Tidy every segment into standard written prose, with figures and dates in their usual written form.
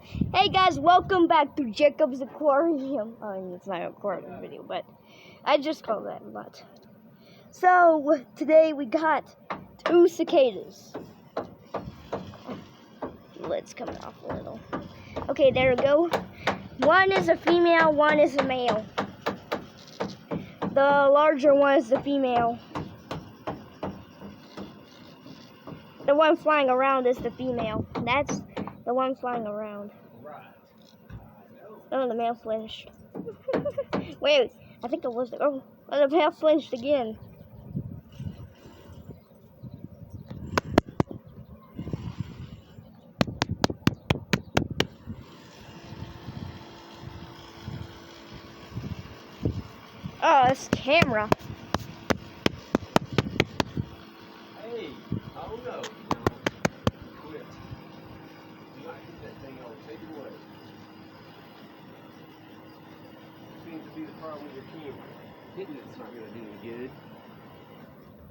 Hey guys, welcome back to Jacob's Aquarium. I mean, it's not an aquarium video, but I just call that but. So today we got 2 cicadas. Lid's coming off a little. Okay, there we go. One is a female, one is a male. The larger one is the female. The one flying around is the female. That's the one flying around. Oh, the male flinched. Wait, I think it was the... Oh, the male flinched again. Oh, it's camera. Hey, oh no. Quit. You might hit that thing, I'll take it away. Seems to be the problem with your camera. Hitting it's not going to do any good.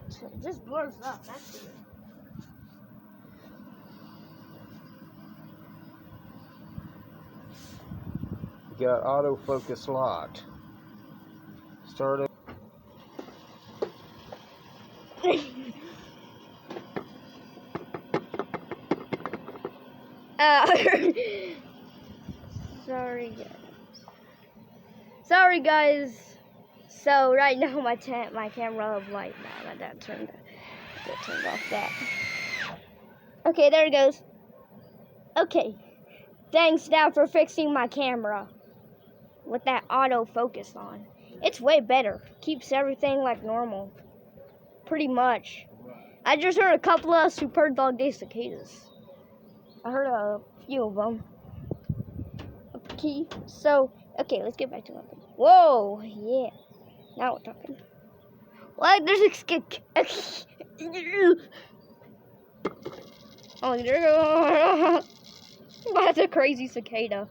It just blurs up, that's it. You got autofocus locked. Start it. Sorry guys. So right now my camera of light now. That turned off that. Okay, there it goes. Okay. Thanks now for fixing my camera with that autofocus on. It's way better. Keeps everything like normal. Pretty much. I just heard a couple of super dog day cicadas. I heard a few of them. Okay, so, okay, let's get back to it. Whoa, yeah. Now we're talking. What? There's oh, that's a crazy cicada.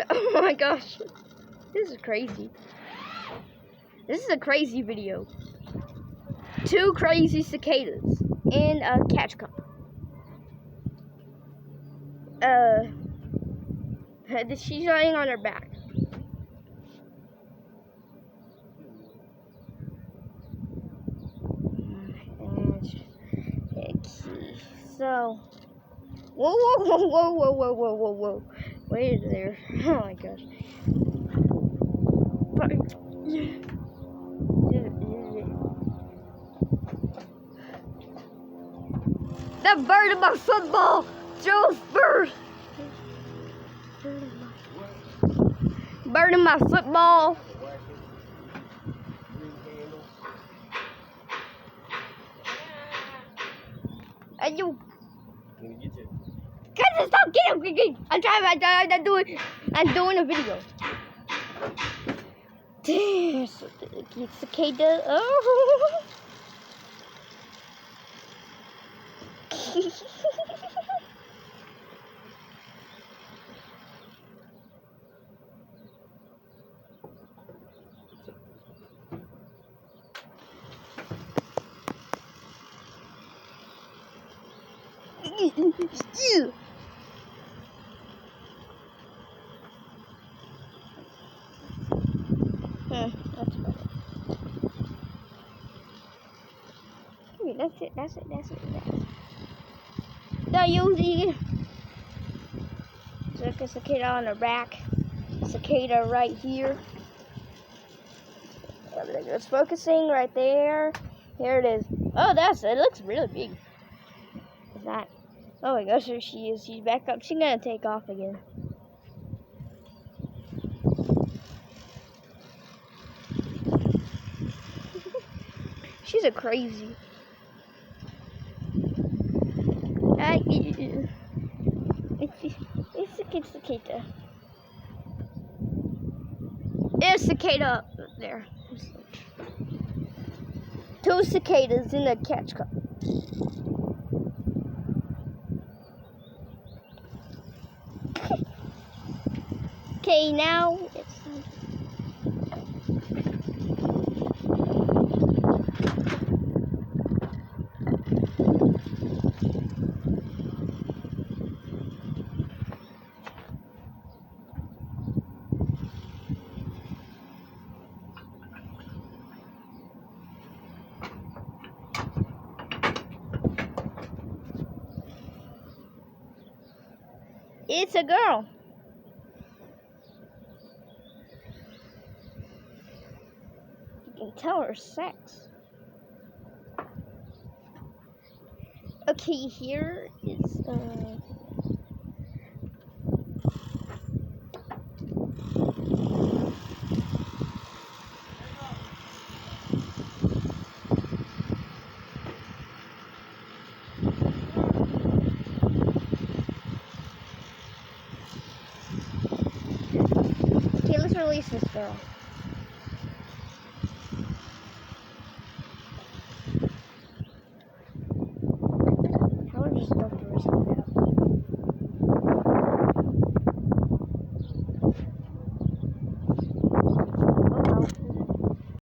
Oh my gosh. This is crazy. This is a crazy video. 2 crazy cicadas in a catch cup. She's lying on her back. So, whoa. Wait there. Oh my gosh. That bird in my football! Joe's bird! Bird in my football! And you... Guys, stop getting him! I'm doing a video. Damn, cicada. Oh. That's better. That's it. No, you look, a cicada on her back. Cicada right here. It's focusing right there. Here it is. Oh, it looks really big. It's not. Oh my gosh, there she is. She's back up. She's gonna take off again. She's a crazy. It's a cicada. There's a cicada up there. 2 cicadas in a catch cup. Okay, now it's It's a girl. You can tell her sex. Okay, here is okay, let's release this girl.